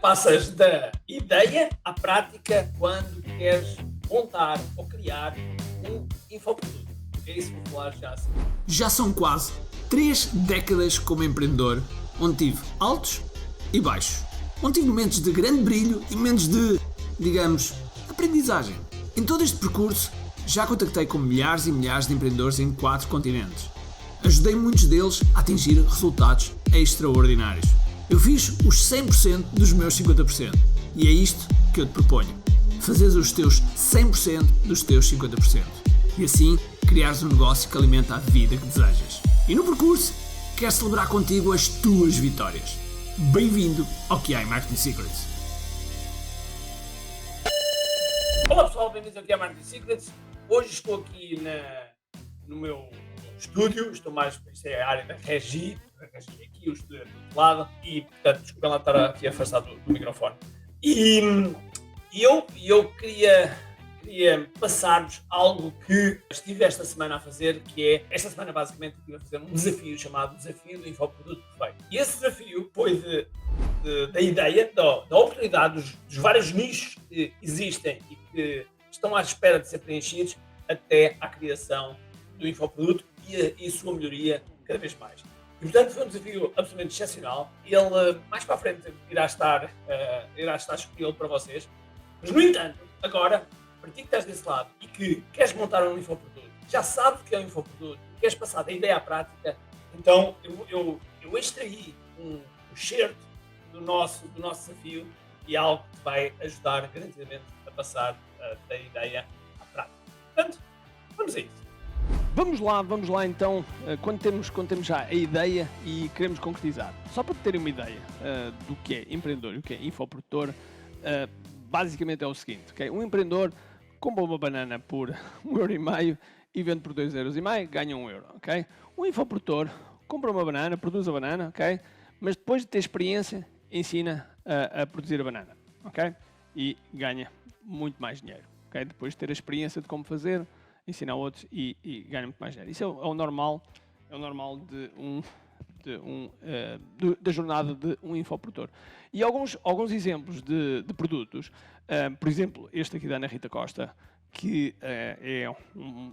passas da ideia à prática quando queres montar ou criar um infoproduto. É isso que vou falar já assim. Já são quase 3 décadas como empreendedor, onde tive altos e baixos. Onde tive momentos de grande brilho e momentos de, digamos, aprendizagem. Em todo este percurso, já contactei com milhares e milhares de empreendedores em 4 continentes. Ajudei muitos deles a atingir resultados extraordinários. Eu fiz os 100% dos meus 50%. E é isto que eu te proponho. Fazeres os teus 100% dos teus 50%. E assim, criares um negócio que alimenta a vida que desejas. E no percurso, quero celebrar contigo as tuas vitórias. Bem-vindo ao QI Marketing Secrets. Olá pessoal, bem-vindos ao QI Marketing Secrets. Hoje estou aqui no meu estúdio, isto é a área da Regi aqui, o estúdio é do outro lado, e portanto, desculpem lá estar aqui afastado do microfone. E eu queria passar-vos algo que estive esta semana a fazer, que é, esta semana basicamente estive a fazer um desafio chamado Desafio do Infoproduto Perfeito. E esse desafio foi da ideia, da oportunidade dos vários nichos que existem e que estão à espera de ser preenchidos até à criação do infoproduto e a sua melhoria cada vez mais. E, portanto, foi um desafio absolutamente excepcional. Ele, mais para a frente, irá estar disponível para vocês. Mas, no entanto, agora, para ti que estás desse lado e que queres montar um infoproduto, já sabes o que é um infoproduto, queres passar da ideia à prática, então eu extraí um excerto do nosso desafio e é algo que te vai ajudar garantidamente a passar da ideia à prática. Portanto, vamos a isso. Vamos lá então, quando temos já a ideia e queremos concretizar. Só para terem uma ideia do que é empreendedor e o que é infoprodutor, basicamente é o seguinte, okay? Um empreendedor compra uma banana por 1,5€ e vende por 2,5€, ganha 1€. Okay? Um infoprodutor compra uma banana, produz a banana, okay? Mas depois de ter experiência, ensina a produzir a banana, okay? E ganha muito mais dinheiro. Okay? Depois de ter a experiência de como fazer, ensina a outros e ganha muito mais dinheiro. Isso é o normal da jornada de um infoprodutor. E alguns exemplos de produtos, por exemplo, este aqui da Ana Rita Costa, que é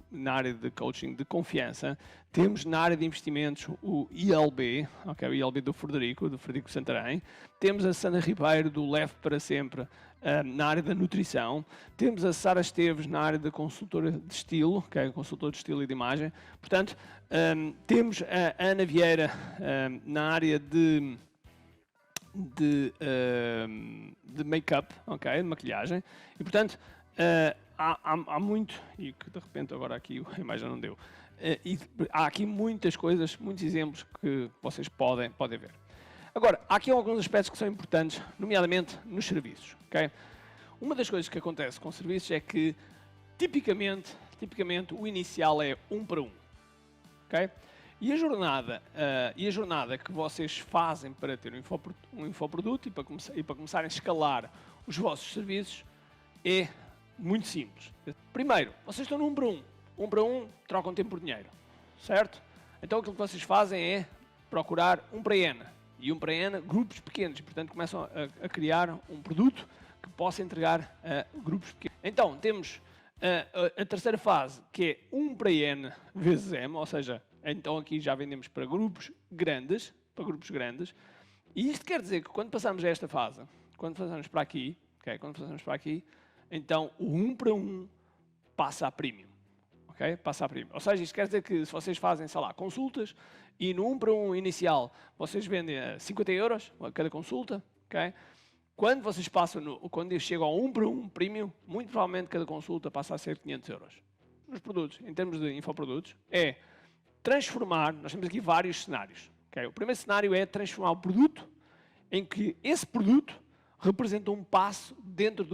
na área de coaching de confiança. Temos na área de investimentos o ILB, okay, o ILB do Frederico Santarém. Temos a Sandra Ribeiro do Leve para Sempre, na área da nutrição. Temos a Sara Esteves na área da consultora de estilo, que é consultora de estilo e de imagem. Portanto, temos a Ana Vieira na área de make-up, okay, de maquilhagem. E, portanto, há muito, e que de repente agora aqui a imagem não deu, e há aqui muitas coisas, muitos exemplos que vocês podem ver. Agora, há aqui alguns aspectos que são importantes, nomeadamente nos serviços. Okay? Uma das coisas que acontece com serviços é que, tipicamente o inicial é 1 para 1. Okay? E a jornada que vocês fazem para ter um infoproduto e para começarem a escalar os vossos serviços é muito simples. Primeiro, vocês estão no 1 para 1. 1 para 1, trocam tempo por dinheiro. Certo? Então aquilo que vocês fazem é procurar 1 para N. E 1 para N, grupos pequenos. E, portanto, começam a criar um produto que possa entregar a grupos pequenos. Então, temos a terceira fase, que é 1 para N vezes M. Ou seja, então aqui já vendemos para grupos grandes. E isto quer dizer que quando passamos a esta fase, quando passamos para aqui, então o 1 para 1 passa a premium. Okay? Passa a premium. Ou seja, isto quer dizer que se vocês fazem, sei lá, consultas e no 1 para 1 inicial vocês vendem a 50€ a cada consulta, okay? Quando vocês quando chegam ao 1 para 1 premium, muito provavelmente cada consulta passa a ser 500€. Nos produtos, em termos de infoprodutos, é transformar, nós temos aqui vários cenários. Okay? O primeiro cenário é transformar o produto em que esse produto representa um passo dentro de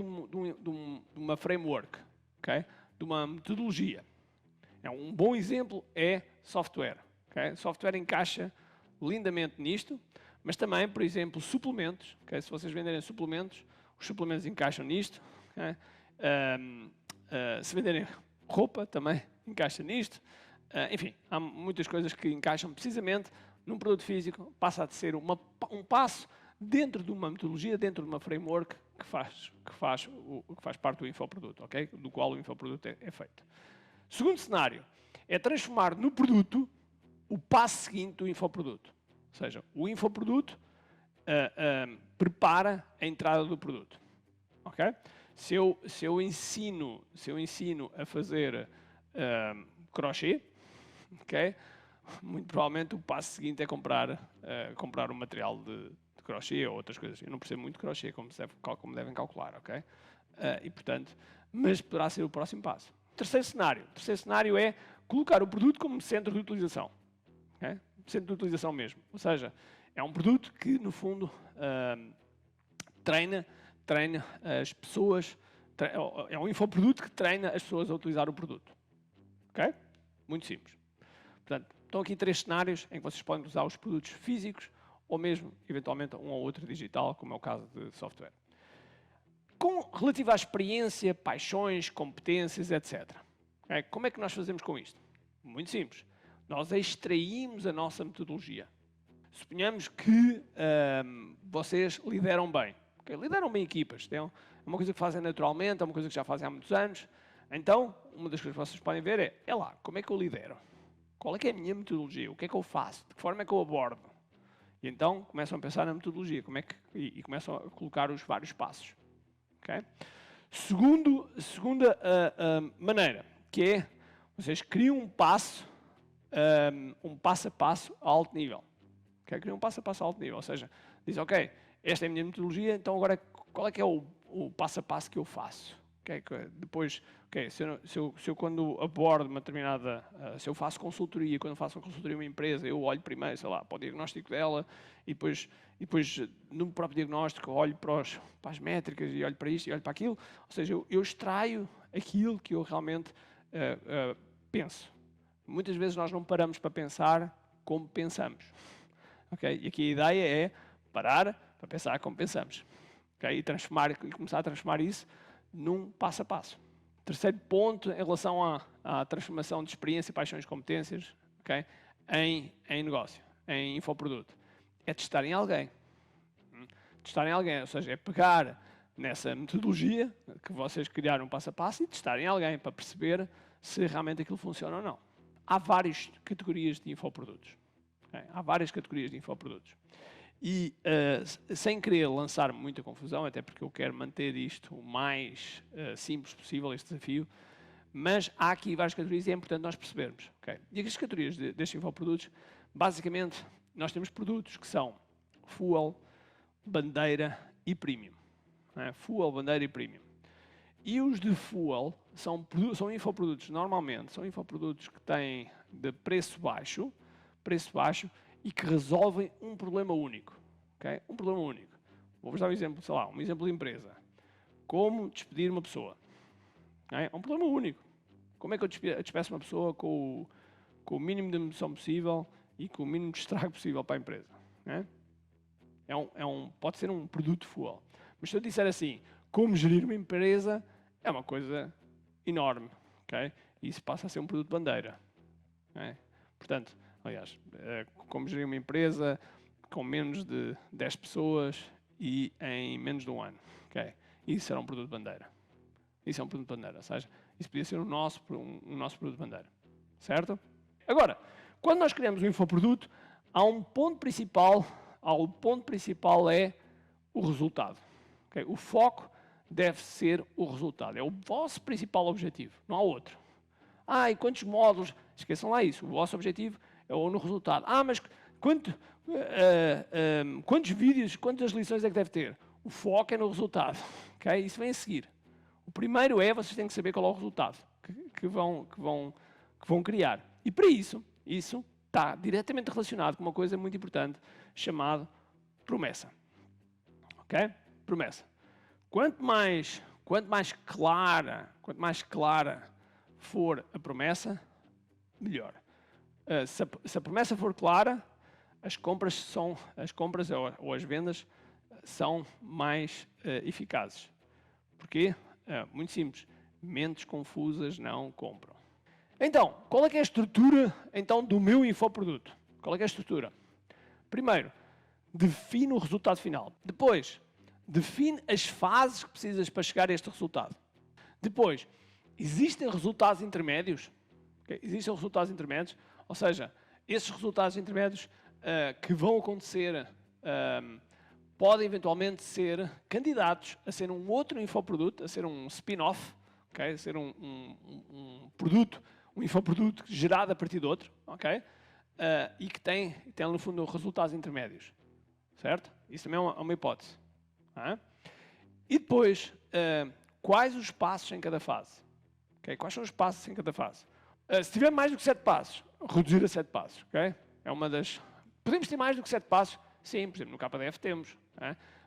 uma framework, okay? De uma metodologia. Um bom exemplo é software. Okay? Software encaixa lindamente nisto, mas também, por exemplo, suplementos. Okay? Se vocês venderem suplementos, os suplementos encaixam nisto. Okay? Se venderem roupa, também encaixa nisto. Enfim, há muitas coisas que encaixam precisamente num produto físico, passa a ser um passo dentro de uma metodologia, dentro de uma framework que faz parte do infoproduto, ok? Do qual o infoproduto é feito. Segundo cenário é transformar no produto o passo seguinte do infoproduto. Ou seja, o infoproduto prepara a entrada do produto. Okay? Se eu ensino a fazer crochê, okay? Muito provavelmente o passo seguinte é comprar um material de crochê ou outras coisas. Eu não percebo muito de crochê, como devem calcular, ok? E portanto, mas poderá ser o próximo passo. Terceiro cenário é colocar o produto como centro de utilização. Okay? Centro de utilização mesmo. Ou seja, é um produto que, no fundo, treina as pessoas, é um infoproduto que treina as pessoas a utilizar o produto. Ok? Muito simples. Portanto, estão aqui 3 cenários em que vocês podem usar os produtos físicos ou mesmo, eventualmente, um ou outro digital, como é o caso de software. Com relativo à experiência, paixões, competências, etc. Okay? Como é que nós fazemos com isto? Muito simples. Nós extraímos a nossa metodologia. Suponhamos que vocês lideram bem. Okay? Lideram bem equipas. É uma coisa que fazem naturalmente, é uma coisa que já fazem há muitos anos. Então, uma das coisas que vocês podem ver é lá, como é que eu lidero? Qual é que é a minha metodologia? O que é que eu faço? De que forma é que eu abordo? E então, começam a pensar na metodologia e começam a colocar os vários passos. Okay? Segunda maneira, que é, vocês criam um passo a passo a alto nível. Okay? Criam um passo a passo a alto nível, ou seja, diz, ok, esta é a minha metodologia, então agora qual é que é o passo a passo que eu faço? Okay? Depois, okay, se eu quando abordo uma determinada, se eu faço consultoria, quando faço uma consultoria a uma empresa, eu olho primeiro, sei lá, para o diagnóstico dela e depois no próprio diagnóstico olho para as métricas e olho para isto e olho para aquilo, ou seja, eu extraio aquilo que eu realmente penso. Muitas vezes nós não paramos para pensar como pensamos. Okay? E aqui a ideia é parar para pensar como pensamos. Okay? E começar a transformar isso num passo a passo. Terceiro ponto em relação à transformação de experiência, paixões e competências, okay? em negócio, em infoproduto, é testar em alguém. Testar em alguém, ou seja, é pegar nessa metodologia que vocês criaram passo a passo e testar em alguém para perceber se realmente aquilo funciona ou não. Há várias categorias de infoprodutos. Okay? Há várias categorias de infoprodutos. E sem querer lançar muita confusão, até porque eu quero manter isto o mais simples possível, este desafio, mas há aqui várias categorias e é importante nós percebermos. Okay? E as categorias destes infoprodutos, basicamente, nós temos produtos que são fuel, bandeira e premium. Né? Fuel, bandeira e premium. E os de fuel são infoprodutos, normalmente, são infoprodutos que têm de preço baixo, e que resolvem um problema único. Okay? Um problema único. Vou-vos dar um exemplo, sei lá, um exemplo de empresa. Como despedir uma pessoa. Okay? É um problema único. Como é que eu despeço uma pessoa com o mínimo de emoção possível e com o mínimo de estrago possível para a empresa? Okay? Pode ser um produto fuel. Mas se eu disser assim, como gerir uma empresa, é uma coisa enorme. Okay? E isso passa a ser um produto bandeira. Okay? Portanto, aliás, como gerir uma empresa com menos de 10 pessoas e em menos de um ano. Okay? Isso era um produto bandeira. Isso é um produto bandeira. Ou seja, isso podia ser o nosso produto bandeira. Certo? Agora, quando nós criamos um infoproduto, há um ponto principal. O ponto principal é o resultado. Okay? O foco deve ser o resultado. É o vosso principal objetivo. Não há outro. E quantos módulos? Esqueçam lá isso. O vosso objetivo é no resultado. Mas quantos vídeos, quantas lições é que deve ter? O foco é no resultado. Okay? Isso vem a seguir. O primeiro é, vocês têm que saber qual é o resultado que vão criar. E para isso está diretamente relacionado com uma coisa muito importante chamada promessa. Ok? Promessa. Quanto mais clara for a promessa, melhor. Se a promessa for clara, as compras ou as vendas são mais eficazes. Porquê? Muito simples. Mentes confusas não compram. Então, qual é que é a estrutura do meu infoproduto? Qual é que é a estrutura? Primeiro, define o resultado final. Depois, define as fases que precisas para chegar a este resultado. Depois, existem resultados intermédios? Okay? Existem resultados intermédios? Ou seja, esses resultados intermédios que vão acontecer podem eventualmente ser candidatos a ser um outro infoproduto, a ser um spin-off, okay? A ser um produto, um infoproduto gerado a partir de outro, okay? E que tem, no fundo, resultados intermédios. Certo? Isso também é uma hipótese. E depois, quais os passos em cada fase? Okay? Quais são os passos em cada fase? Se tiver mais do que 7 passos, reduzir a 7 passos. Okay? É uma das... Podemos ter mais do que 7 passos? Sim, por exemplo, no KDF temos.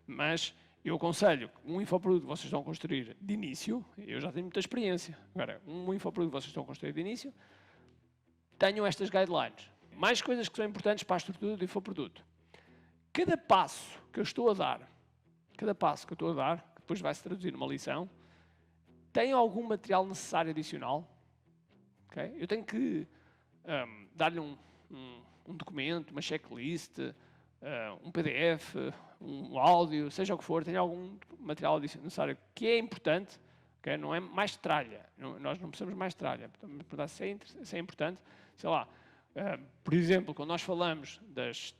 Mas eu aconselho um infoproduto que vocês estão a construir de início, eu já tenho muita experiência. Agora, um infoproduto que vocês estão a construir de início, tenham estas guidelines. Mais coisas que são importantes para a estrutura do infoproduto. Cada passo que eu estou a dar, que depois vai se traduzir numa lição, tem algum material necessário adicional? Okay? Eu tenho que dar-lhe um documento, uma checklist, um PDF, um áudio, seja o que for, tem algum material adicional necessário que é importante, okay? Não é mais tralha, nós não precisamos mais tralha. Se é importante, sei lá, por exemplo, quando nós falamos das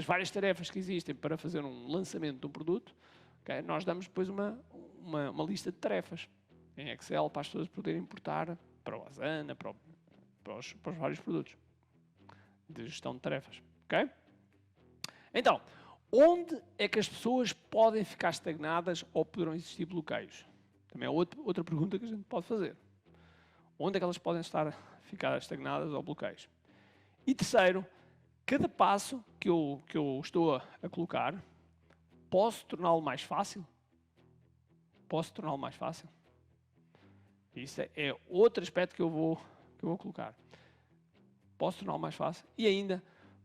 várias tarefas que existem para fazer um lançamento de um produto, okay, nós damos depois uma lista de tarefas em Excel para as pessoas poderem importar para o Asana, para os vários produtos de gestão de tarefas. Okay? Então, onde é que as pessoas podem ficar estagnadas ou poderão existir bloqueios? Também é outra pergunta que a gente pode fazer. Onde é que elas podem ficar estagnadas ou bloqueios? E terceiro, cada passo que eu estou a colocar, posso torná-lo mais fácil? Posso torná-lo mais fácil? Isso é outro aspecto que eu vou colocar. Posso torná-lo mais fácil? E ainda,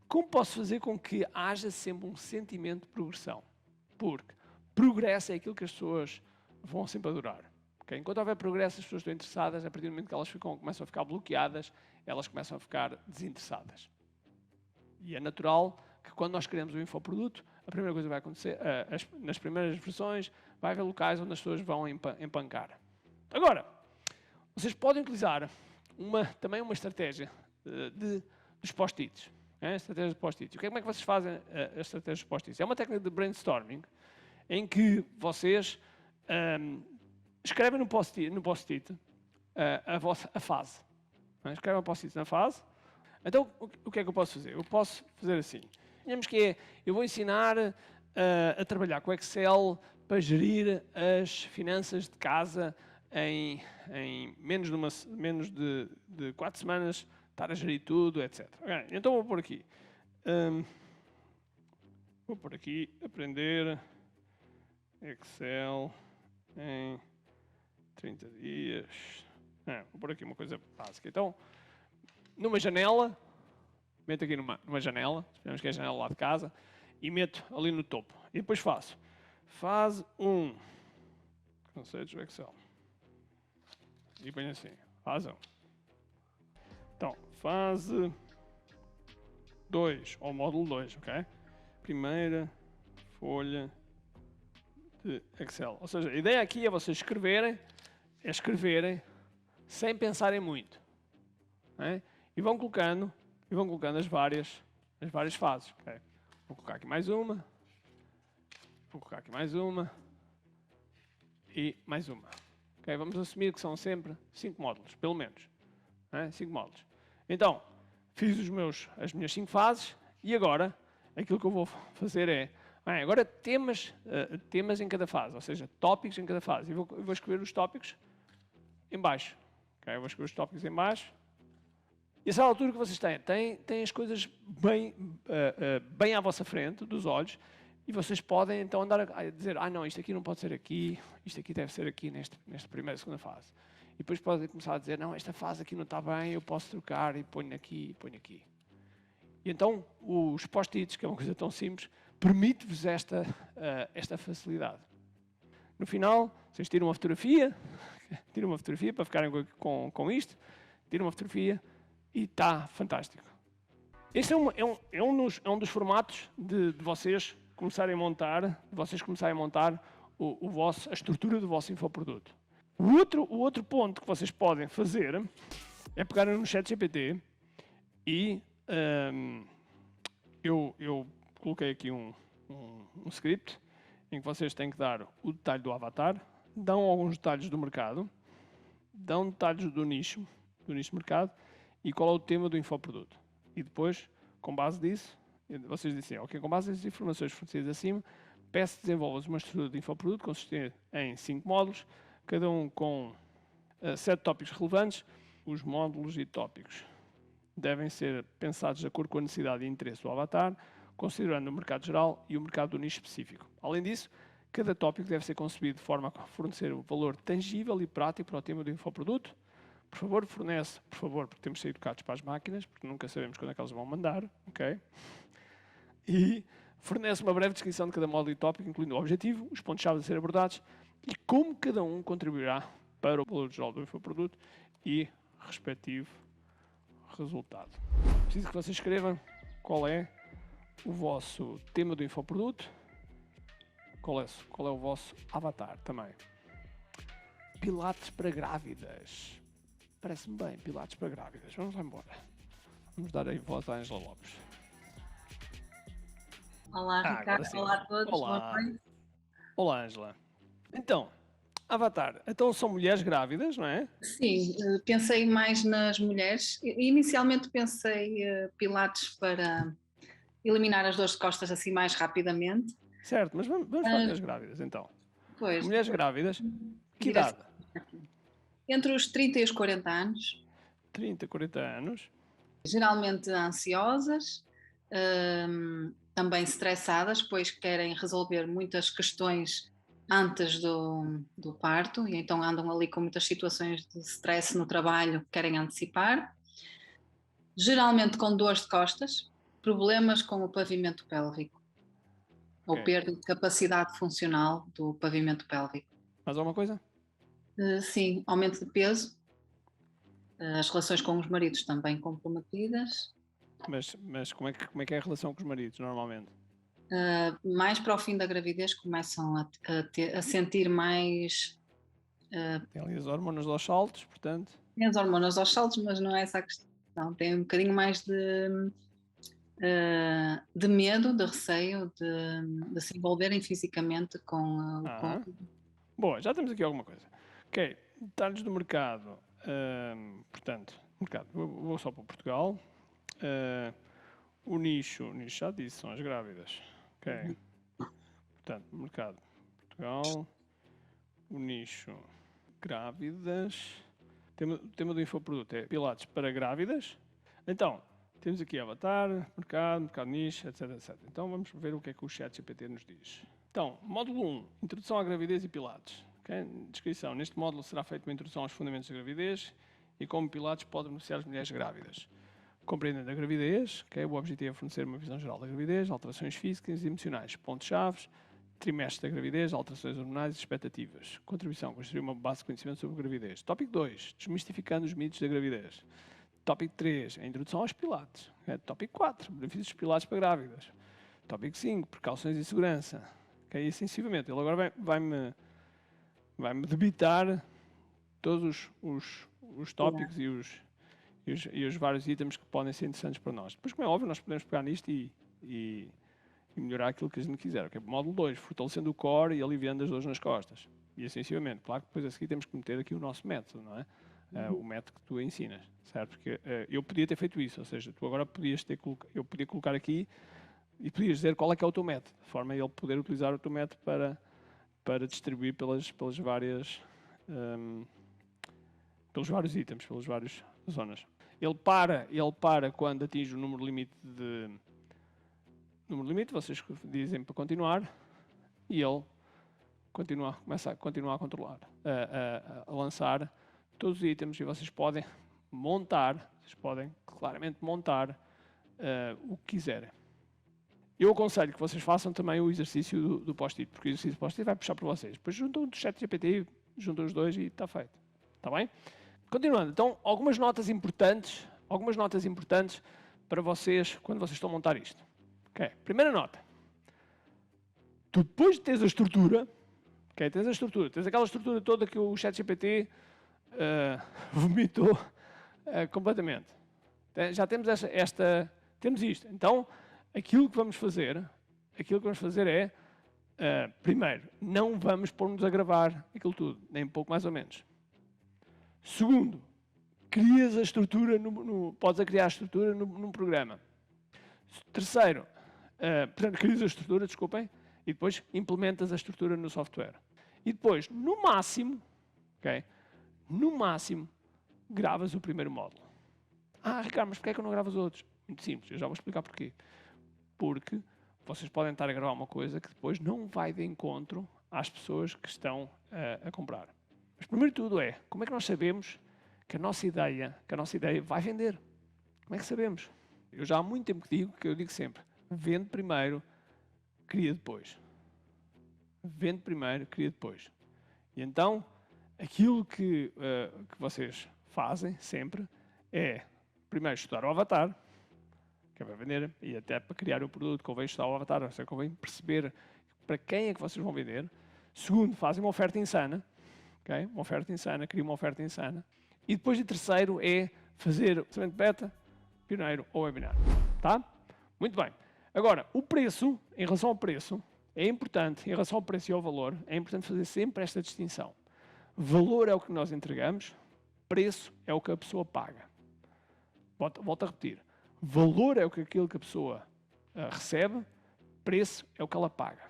como posso fazer com que haja sempre um sentimento de progressão? Porque progresso é aquilo que as pessoas vão sempre adorar. Okay? Enquanto houver progresso, as pessoas estão interessadas, a partir do momento que elas começam a ficar bloqueadas, elas começam a ficar desinteressadas. E é natural que quando nós criamos um infoproduto, a primeira coisa que vai acontecer, nas primeiras versões, vai haver locais onde as pessoas vão empancar. Agora, vocês podem utilizar também uma estratégia dos post-its. Estratégia de post-its. Como é que vocês fazem a estratégia dos post-its? É uma técnica de brainstorming em que vocês escrevem no post-it a fase. Escrevem o post-it na fase. Então, o que é que eu posso fazer? Eu posso fazer assim. Digamos que eu vou ensinar a trabalhar com Excel para gerir as finanças de casa em menos de 4 semanas, estar a gerir tudo, etc. Okay, então vou pôr aqui. Aprender Excel em 30 dias. Vou pôr aqui uma coisa básica. Então, numa janela, meto aqui numa janela, esperamos que é a janela lá de casa, e meto ali no topo. E depois faço fase 1, conceitos do Excel. E ponho assim, fase 1. Então, fase 2, ou módulo 2, ok? Primeira folha de Excel. Ou seja, a ideia aqui é vocês escreverem sem pensarem muito. Okay? E vão colocando as várias fases. Okay? Vou colocar aqui mais uma. Vou colocar aqui mais uma. E mais uma. Okay? Vamos assumir que são sempre 5 módulos, pelo menos. 5 módulos. Então, fiz as minhas 5 fases e agora aquilo que eu vou fazer é agora temas em cada fase, ou seja, tópicos em cada fase. Eu vou escrever os tópicos em baixo. Okay? Eu vou escrever os tópicos em baixo. E essa altura que vocês têm as coisas bem à vossa frente, dos olhos, e vocês podem então andar a dizer, não, isto aqui não pode ser aqui, isto aqui deve ser aqui nesta primeira e segunda fase. E depois podem começar a dizer, não, esta fase aqui não está bem, eu posso trocar e ponho aqui e ponho aqui. E então os post-its, que é uma coisa tão simples, permite-vos esta facilidade. No final, vocês tiram uma fotografia para ficarem com isto, tiram uma fotografia, e está fantástico. Este é um dos formatos de vocês começarem a montar, a estrutura do vosso infoproduto. O outro ponto que vocês podem fazer é pegarem no ChatGPT e eu coloquei aqui um script em que vocês têm que dar o detalhe do avatar, dão alguns detalhes do mercado, dão detalhes do nicho de mercado e qual é o tema do infoproduto. E depois, com base disso, vocês dizem, ok, com base nas informações fornecidas acima, peço que desenvolvas uma estrutura de infoproduto consistente em 5 módulos, cada um com 7 tópicos relevantes. Os módulos e tópicos devem ser pensados de acordo com a necessidade e interesse do avatar, considerando o mercado geral e o mercado do nicho específico. Além disso, cada tópico deve ser concebido de forma a fornecer o valor tangível e prático para o tema do infoproduto. Por favor, porque temos de ser educados para as máquinas, porque nunca sabemos quando é que elas vão mandar, ok? E fornece uma breve descrição de cada módulo e tópico, incluindo o objetivo, os pontos-chave a ser abordados e como cada um contribuirá para o valor geral do infoproduto e respectivo resultado. Preciso que vocês escrevam qual é o vosso tema do infoproduto, qual é o vosso avatar também. Pilates para grávidas. Parece-me bem, Pilates para grávidas. Vamos lá embora. Vamos dar aí voz à Ângela Lopes. Olá, Ricardo. Olá a todos. Olá. Olá, Ângela. Então, avatar. Então são mulheres grávidas, não é? Sim, pensei mais nas mulheres. Inicialmente pensei pilates para eliminar as dores de costas assim mais rapidamente. Certo, mas vamos para mulheres grávidas então. Pois. Mulheres grávidas, que idade? Entre os 30 e os 40 anos. 30, 40 anos. Geralmente ansiosas, também estressadas, pois querem resolver muitas questões antes do parto e então andam ali com muitas situações de stress no trabalho, querem antecipar. Geralmente com dores de costas, problemas com o pavimento pélvico ou perda de capacidade funcional do pavimento pélvico. Mais alguma coisa? Sim, aumento de peso, as relações com os maridos também comprometidas. Mas como é que é a relação com os maridos, normalmente? Mais para o fim da gravidez começam a sentir mais... Tem ali as hormonas aos saltos, portanto... Tem as hormonas aos saltos, mas não é essa a questão. Tem um bocadinho mais de medo, de receio, de se envolverem fisicamente com... Boa, já temos aqui alguma coisa. Ok, detalhes do mercado. Portanto, mercado, vou só para Portugal. O nicho já disse, são as grávidas. Ok. Portanto, mercado, Portugal. O nicho, grávidas. O tema do infoproduto é pilates para grávidas. Então, temos aqui avatar, mercado nicho, etc, etc. Então, vamos ver o que é que o ChatGPT nos diz. Então, módulo 1, introdução à gravidez e pilates. Okay? Descrição. Neste módulo será feita uma introdução aos fundamentos da gravidez e como pilates pode beneficiar as mulheres grávidas. Compreendendo a gravidez, okay? O objetivo é fornecer uma visão geral da gravidez, alterações físicas e emocionais, pontos-chave, trimestre da gravidez, alterações hormonais e expectativas. Contribuição, construir uma base de conhecimento sobre a gravidez. Tópico 2, desmistificando os mitos da gravidez. Tópico 3, a introdução aos pilates. Okay? Tópico 4, benefícios dos pilates para grávidas. Tópico 5, precauções e segurança. Okay? E extensivamente. Ele agora vai-me debitar todos os tópicos e os vários itens que podem ser interessantes para nós. Depois, como é óbvio, nós podemos pegar nisto e melhorar aquilo que a gente quiser. Okay? Módulo 2, fortalecendo o core e aliviando as dores nas costas. E extensivamente. Claro que depois a seguir temos que meter aqui o nosso método, não é? O método que tu ensinas, certo? Porque eu podia ter feito isso, ou seja, tu agora eu podia colocar aqui e podias dizer qual é que é o teu método, de forma a ele poder utilizar o teu método para distribuir pelos vários itens, pelas várias zonas. Ele para quando atinge o número limite, vocês dizem para continuar, e ele começa a continuar a controlar, a lançar todos os itens, e vocês podem claramente montar o que quiserem. Eu aconselho que vocês façam também o exercício do post-it, porque o exercício do post-it vai puxar para vocês. Depois juntam o ChatGPT, juntam os dois e está feito. Está bem? Continuando, então, algumas notas importantes para vocês quando vocês estão a montar isto. Okay. Primeira nota. Tu depois de teres a estrutura, okay, tens aquela estrutura toda que o ChatGPT vomitou completamente. Já temos temos isto. Então, aquilo que vamos fazer é, primeiro, não vamos pôr-nos a gravar aquilo tudo, nem pouco mais ou menos. Segundo, crias a estrutura, podes criar a estrutura num programa. Terceiro, portanto, crias a estrutura, desculpem, e depois implementas a estrutura no software. E depois, no máximo, gravas o primeiro módulo. Ricardo, mas porquê é que eu não gravo os outros? Muito simples, eu já vou explicar porquê. Porque vocês podem estar a gravar uma coisa que depois não vai de encontro às pessoas que estão a comprar. Mas primeiro de tudo como é que nós sabemos que a nossa ideia vai vender? Como é que sabemos? Eu já há muito tempo que eu digo sempre, vende primeiro, cria depois. Vende primeiro, cria depois. E então, aquilo que vocês fazem sempre é, primeiro, estudar o avatar, que é para vender, e até para criar o produto, convém estudar o avatar, ou seja, convém perceber para quem é que vocês vão vender. Segundo, fazem uma oferta insana, okay? Uma oferta insana, criam uma oferta insana. E depois, de terceiro, é fazer lançamento beta, pioneiro ou webinar. Tá? Muito bem. Agora, o preço, em relação ao preço, é importante, em relação ao preço e ao valor, é importante fazer sempre esta distinção. Valor é o que nós entregamos, preço é o que a pessoa paga. Volto a repetir. Valor é aquilo que a pessoa recebe, preço é o que ela paga.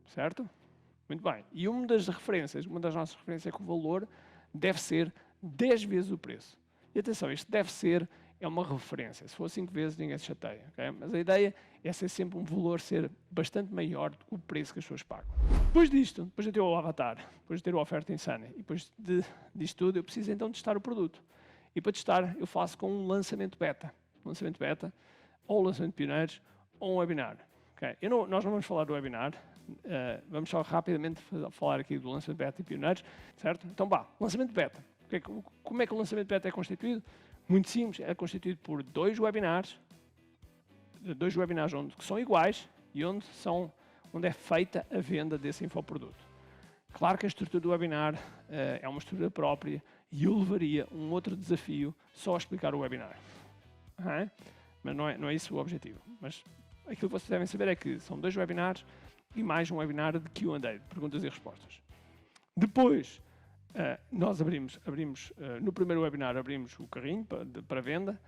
Certo? Muito bem. E uma das nossas referências é que o valor deve ser 10 vezes o preço. E atenção, isto deve ser, é uma referência. Se for 5 vezes, ninguém se chateia. Okay? Mas a ideia é ser sempre um valor ser bastante maior do que o preço que as pessoas pagam. Depois disto, depois de ter o avatar, depois de ter a oferta insana, e depois disto tudo, eu preciso então testar o produto. E para testar, eu faço com um lançamento beta. Lançamento beta, ou lançamento de pioneiros, ou um webinar. Okay? Nós não vamos falar do webinar, vamos só rapidamente falar aqui do lançamento beta e pioneiros, certo? Então, lançamento beta. Como é que o lançamento beta é constituído? Muito simples, é constituído por dois webinars que são iguais e onde é feita a venda desse infoproduto. Claro que a estrutura do webinar é uma estrutura própria e eu levaria um outro desafio só a explicar o webinar. Mas não é isso o objetivo. Mas aquilo que vocês devem saber é que são 2 webinars e mais um webinar de Q&A, de perguntas e respostas. Depois, nós abrimos no primeiro webinar, abrimos o carrinho para venda.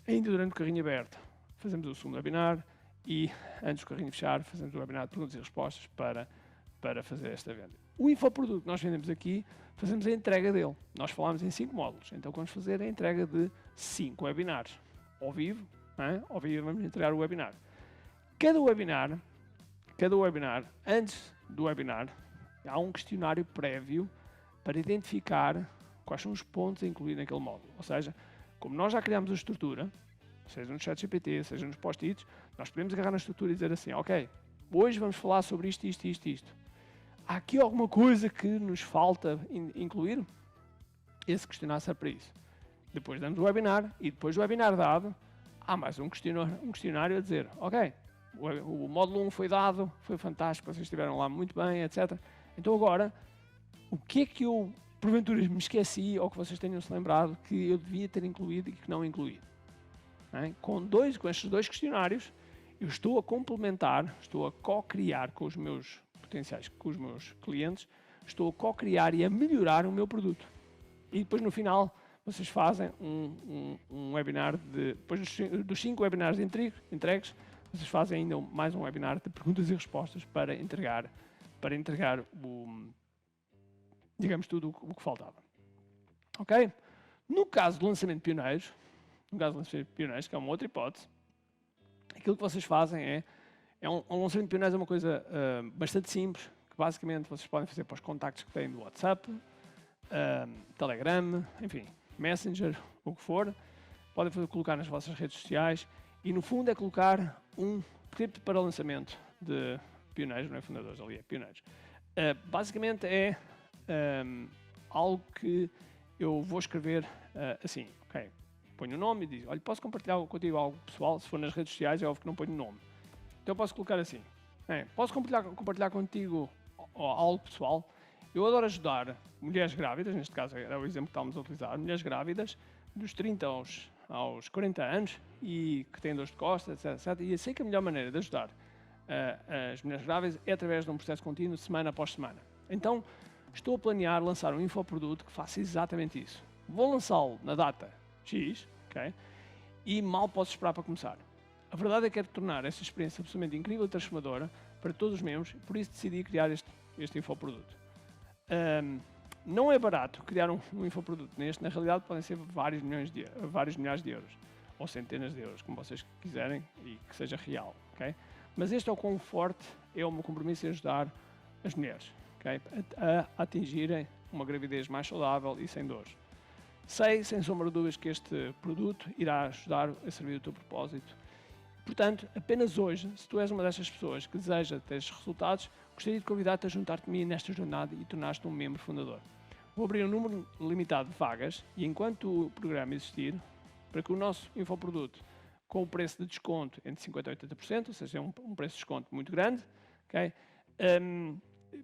Ainda durante o carrinho aberto, fazemos o segundo webinar e antes do carrinho fechar, fazemos o webinar de perguntas e respostas para fazer esta venda. O infoproduto que nós vendemos aqui, fazemos a entrega dele. Nós falámos em 5 módulos, então vamos fazer a entrega de 5 webinars. Ao vivo, vamos entregar o webinar. Cada webinar, antes do webinar, há um questionário prévio para identificar quais são os pontos a incluir naquele módulo. Ou seja, como nós já criamos a estrutura, seja no ChatGPT, seja nos post-its, nós podemos agarrar na estrutura e dizer assim, ok, hoje vamos falar sobre isto. Há aqui alguma coisa que nos falta incluir? Esse questionário serve para isso. Depois damos o webinar e depois do webinar dado, há mais um questionário a dizer, ok, o módulo 1 foi dado, foi fantástico, vocês estiveram lá muito bem, etc. Então agora, o que é que eu, porventura, me esqueci ou que vocês tenham se lembrado que eu devia ter incluído e que não incluí? Com estes 2 questionários, eu estou a complementar, estou a co-criar com os meus clientes, estou a co-criar e a melhorar o meu produto. E depois no final, vocês fazem um webinar depois dos 5 webinars entregues, vocês fazem ainda mais um webinar de perguntas e respostas para entregar digamos, tudo o que faltava. Ok? No caso do lançamento de pioneiros, que é uma outra hipótese, aquilo que vocês fazem um lançamento de pioneiros é uma coisa bastante simples, que basicamente vocês podem fazer para os contactos que têm do WhatsApp, Telegram, enfim, Messenger, o que for. Podem colocar nas vossas redes sociais e, no fundo, é colocar um script para o lançamento de pioneiros, não é fundadores, ali é pioneiros. Basicamente é algo que eu vou escrever assim, ok? Ponho o nome e diz, olha, posso compartilhar contigo algo pessoal? Se for nas redes sociais, é óbvio que não ponho o nome. Então eu posso colocar assim, posso compartilhar contigo algo pessoal? Eu adoro ajudar mulheres grávidas, neste caso era o exemplo que estávamos a utilizar, mulheres grávidas dos 30 aos 40 anos e que têm dores de costas, etc. E eu sei que a melhor maneira de ajudar as mulheres grávidas é através de um processo contínuo, semana após semana. Então, estou a planear lançar um infoproduto que faça exatamente isso. Vou lançá-lo na data X, ok? E mal posso esperar para começar. A verdade é que quero tornar esta experiência absolutamente incrível e transformadora para todos os membros, por isso decidi criar este infoproduto. Não é barato criar um infoproduto neste, na realidade podem ser vários milhares de euros, ou centenas de euros, como vocês quiserem, e que seja real, ok? Mas este é o quão forte é o meu compromisso em ajudar as mulheres, okay? a atingirem uma gravidez mais saudável e sem dores. Sei, sem sombra de dúvidas, que este produto irá ajudar a servir o teu propósito. Portanto, apenas hoje, se tu és uma destas pessoas que deseja ter estes resultados, gostaria de convidar-te a juntar-te a mim nesta jornada e tornar-te um membro fundador. Vou abrir um número limitado de vagas e enquanto o programa existir, para que o nosso infoproduto, com o preço de desconto entre 50% e 80%, ou seja, é um preço de desconto muito grande, okay?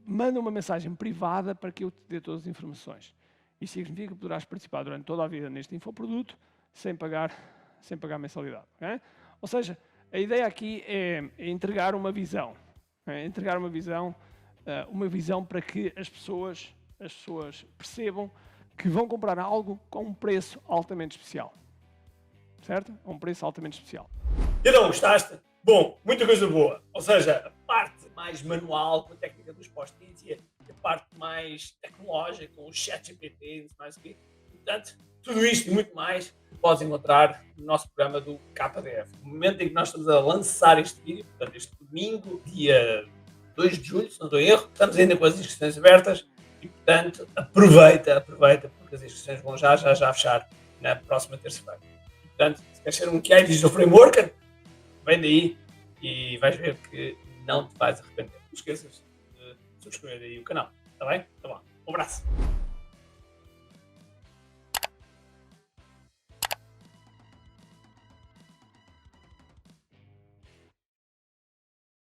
Manda uma mensagem privada para que eu te dê todas as informações. Isso significa que poderás participar durante toda a vida neste infoproduto sem pagar mensalidade. Okay? Ou seja, a ideia aqui é entregar uma visão. Entregar uma visão para que as pessoas percebam que vão comprar algo com um preço altamente especial. Certo? Um preço altamente especial. E não gostaste? Bom, muita coisa boa. Ou seja, a parte mais manual, com a técnica dos post-its e a parte mais tecnológica, com o ChatGPT e mais o quê. Portanto, tudo isto e muito mais podes encontrar no nosso programa do KDF. No momento em que nós estamos a lançar este vídeo, portanto, este domingo, dia 2 de julho, se não estou em erro, estamos ainda com as inscrições abertas e, portanto, aproveita, porque as inscrições vão já fechar na próxima terça-feira. Portanto, se queres ser um QI Digital Frameworker, vem daí e vais ver que não te vais arrepender. Não esqueças de subscrever aí o canal, está bem? Então vá, um abraço.